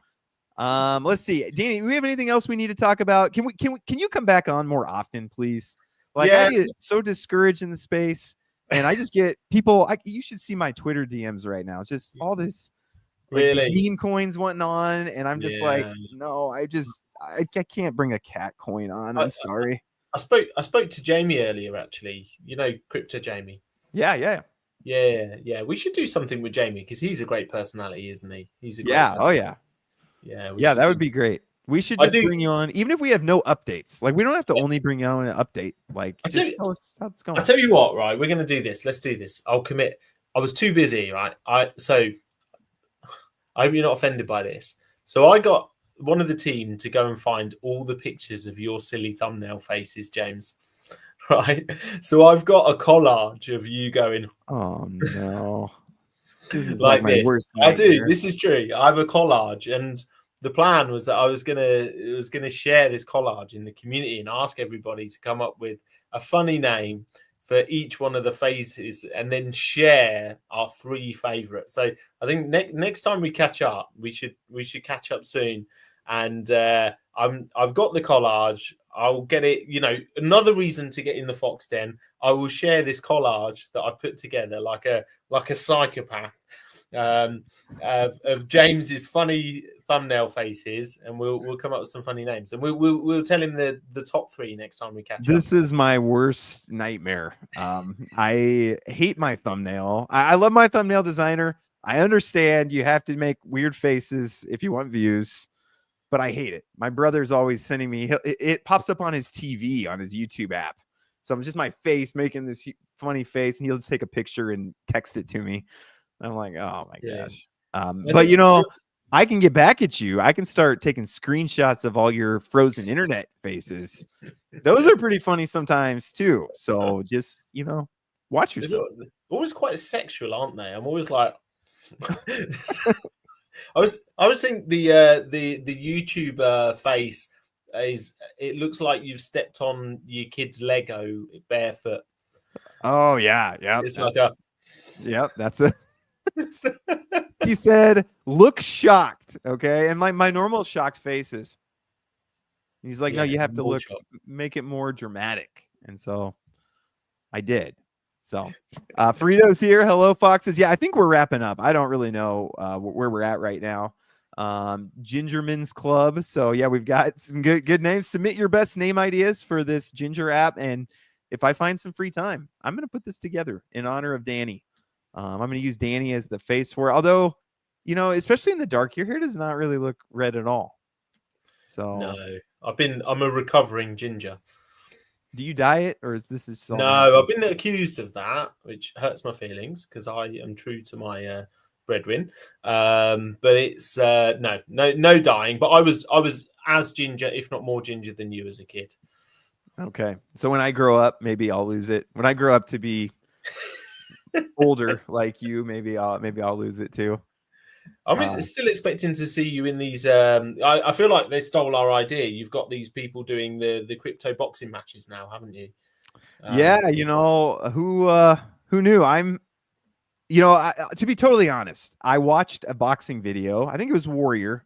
let's see. Danny, do we have anything else we need to talk about? Can you come back on more often, please? Like, yeah. I get so discouraged in the space, and I just get people. You should see my Twitter DMs right now. It's just all this, like, these meme coins wanting on, and I'm just like, no, I can't bring a cat coin on. I'm sorry. I spoke to Jamie earlier, actually. You know, Crypto Jamie. Yeah. We should do something with Jamie because he's a great personality, isn't he? He's a great person. Oh yeah. Yeah, that would be great. We should just bring you on, even if we have no updates. Like, we don't have to only bring you on an update. Like, just tell us how it's going. I'll tell you what, right? We're going to do this. Let's do this. I'll commit. I was too busy, right? So I hope you're not offended by this. So I got one of the team to go and find all the pictures of your silly thumbnail faces, James. Right? So I've got a collage of you going, oh, no. This is like my this. Worst I do. This is true. I have a collage, and the plan was that I was gonna share this collage in the community and ask everybody to come up with a funny name for each one of the faces, and then share our 3 favorites. So I think next time we catch up, we should catch up soon. And I've got the collage. I'll get it. You know, another reason to get in the Fox Den. I will share this collage that I've put together like a psychopath of James's funny thumbnail faces, and we'll come up with some funny names, and we'll tell him the top 3 next time we catch up. This is my worst nightmare. I hate my thumbnail. I love my thumbnail designer. I understand you have to make weird faces if you want views, but I hate it. My brother's always sending me, it pops up on his TV, on his YouTube app. So it's just my face making this funny face, and he'll just take a picture and text it to me. I'm like, oh my gosh. But you know, I can get back at you. I can start taking screenshots of all your frozen internet faces. Those are pretty funny sometimes too. So just, you know, watch yourself. They're always quite sexual, aren't they? I'm always like, I was thinking the YouTube face it looks like you've stepped on your kid's Lego barefoot. Oh yeah, yep. It's like a yep. That's a. He said, "Look shocked." Okay, and my normal shocked face is. He's like, "No, you have to make it more dramatic," and so I did. So, Fritos here. Hello, Foxes. Yeah, I think we're wrapping up. I don't really know where we're at right now. Gingerman's Club. So yeah, we've got some good names. Submit your best name ideas for this Ginger app, and if I find some free time, I'm going to put this together in honor of Danny. I'm going to use Danny as the face for it. Although, especially in the dark, your hair does not really look red at all. So no, I'm a recovering ginger. Do you dye it, or is this No, I've been accused of that, which hurts my feelings because I am true to my brethren. But it's no dyeing. But I was as ginger, if not more ginger than you as a kid. Okay, so when I grow up, maybe I'll lose it. When I grow up to be older like you, maybe I'll lose it too. I'm still expecting to see you in these. I feel like they stole our idea. You've got these people doing the crypto boxing matches now, haven't you? Yeah, who knew? To be totally honest, I watched a boxing video. I think it was Warrior,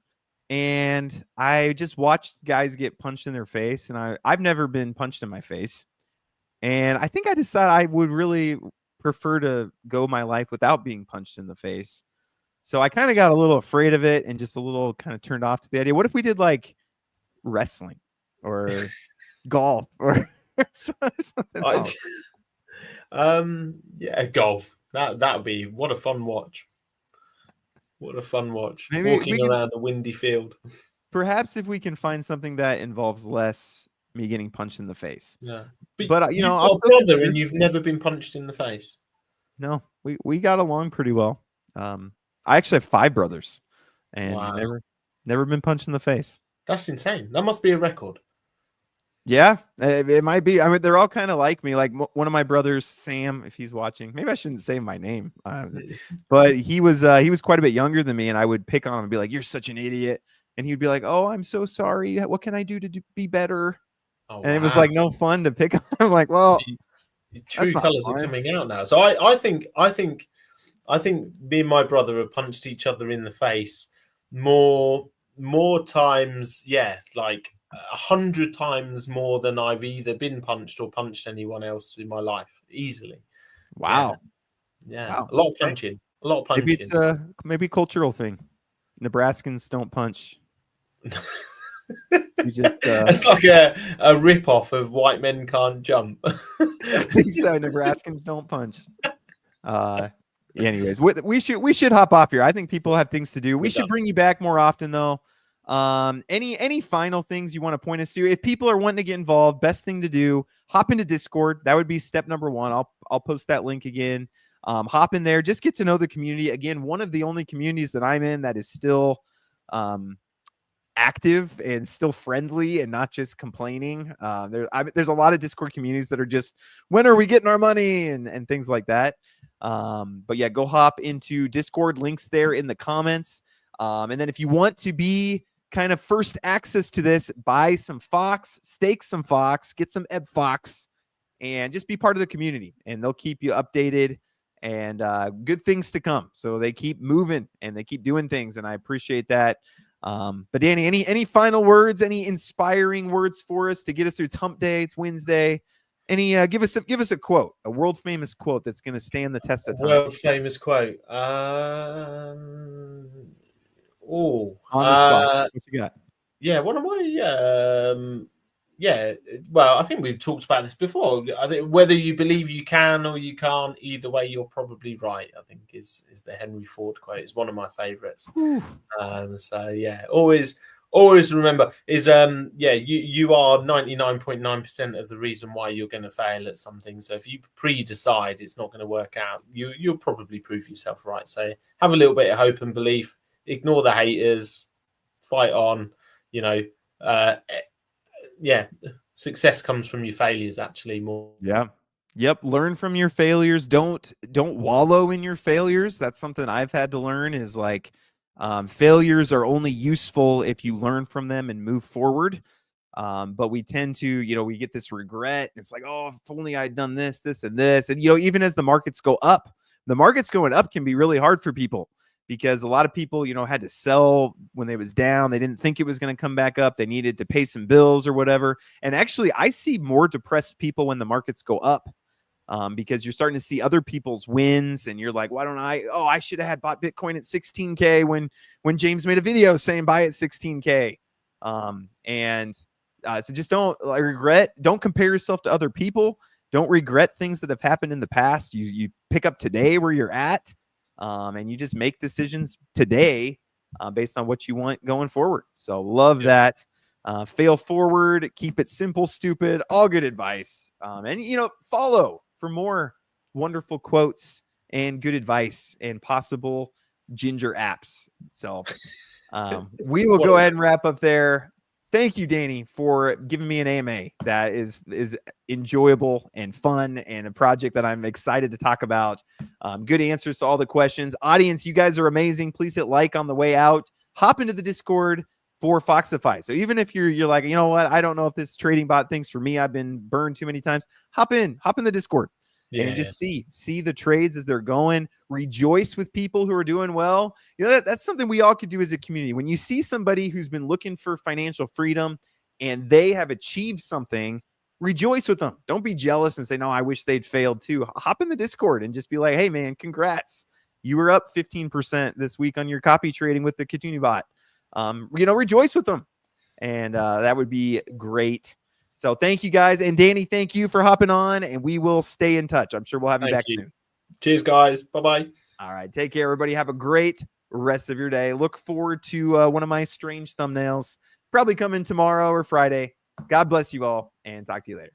and I just watched guys get punched in their face, and I've never been punched in my face, and I think I decided I would really prefer to go my life without being punched in the face. So I kind of got a little afraid of it and just a little kind of turned off to the idea. What if we did like wrestling or golf or something else? Yeah, golf. That would be what a fun watch. What a fun watch. Maybe walking around a windy field. Perhaps if we can find something that involves less me getting punched in the face. Yeah. But you've got a brother and you've never been punched in the face. No, we got along pretty well. I actually have 5 brothers, and never been punched in the face. That's insane. That must be a record. Yeah, it might be. I mean, they're all kind of like me. Like one of my brothers, Sam, if he's watching, maybe I shouldn't say my name, but he was quite a bit younger than me, and I would pick on him and be like, "You're such an idiot," and he'd be like, "Oh, I'm so sorry. What can I do to be better?" And it was like no fun to pick on. I'm like, well, true colors are coming out now. So I think me and my brother have punched each other in the face more times, like 100 times more than I've either been punched or punched anyone else in my life, easily. Wow. Yeah. Wow. A lot of punching. Maybe it's maybe a cultural thing. Nebraskans don't punch. It's like a rip-off of White Men Can't Jump. I think so. Nebraskans don't punch. Anyways, we should hop off here. I think people have things to do. We should bring you back more often, though. Any final things you want to point us to? If people are wanting to get involved, best thing to do, hop into Discord. That would be step number 1. I'll post that link again. Hop in there, just get to know the community. Again, one of the only communities that I'm in that is still active and still friendly and not just complaining. There's a lot of Discord communities that are just, when are we getting our money and things like that. But yeah, go hop into Discord, links there in the comments. And then if you want to be kind of first access to this, buy some Fox, stake some Fox, get some Ebb Fox, and just be part of the community, and they'll keep you updated and good things to come. So they keep moving and they keep doing things, and I appreciate that. But Danny, any final words, any inspiring words for us to get us through? It's hump day, it's Wednesday. Give us a quote, a world famous quote that's going to stand the test of time. World famous quote. On the spot. What you got? Yeah, what am I? Well, I think we've talked about this before. I think whether you believe you can or you can't, either way, you're probably right. I think is the Henry Ford quote. It's one of my favorites. So yeah, always remember is you are 99.9% of the reason why you're going to fail at something. So if you pre-decide it's not going to work out, you'll probably prove yourself right. So have a little bit of hope and belief. Ignore the haters. Fight on. Success comes from your failures, actually, more. Yeah. Yep. Learn from your failures. Don't wallow in your failures. That's something I've had to learn is like failures are only useful if you learn from them and move forward. But we tend to, we get this regret. And it's like, oh, if only I'd done this, this, and this. And, even as the markets go up, the markets going up can be really hard for people because a lot of people, had to sell when they was down. They didn't think it was going to come back up. They needed to pay some bills or whatever. And actually, I see more depressed people when the markets go up. Because you're starting to see other people's wins and you're like, why don't I should have had bought Bitcoin at 16K when James made a video saying buy at 16K. So just don't don't compare yourself to other people. Don't regret things that have happened in the past. You pick up today where you're at, and you just make decisions today based on what you want going forward. So love that. Fail forward, keep it simple, stupid, all good advice. And follow for more wonderful quotes and good advice and possible ginger apps. So we will go ahead and wrap up there. Thank you, Danny, for giving me an AMA. That is enjoyable and fun and a project that I'm excited to talk about. Good answers to all the questions. Audience, you guys are amazing. Please hit like on the way out. Hop into the Discord for Foxify. So even if you're like, you know what, I don't know if this trading bot thing's for me. I've been burned too many times. Hop in the Discord and just see the trades as they're going. Rejoice with people who are doing well. That's something we all could do as a community. When you see somebody who's been looking for financial freedom and they have achieved something, rejoice with them. Don't be jealous and say, no, I wish they'd failed too. Hop in the Discord and just be like, hey man, congrats. You were up 15% this week on your copy trading with the Katuni bot. Rejoice with them. And that would be great. So thank you guys. And Danny, thank you for hopping on, and we will stay in touch. I'm sure we'll have you back soon. Cheers, guys. Bye-bye. All right. Take care, everybody. Have a great rest of your day. Look forward to one of my strange thumbnails probably coming tomorrow or Friday. God bless you all, and talk to you later.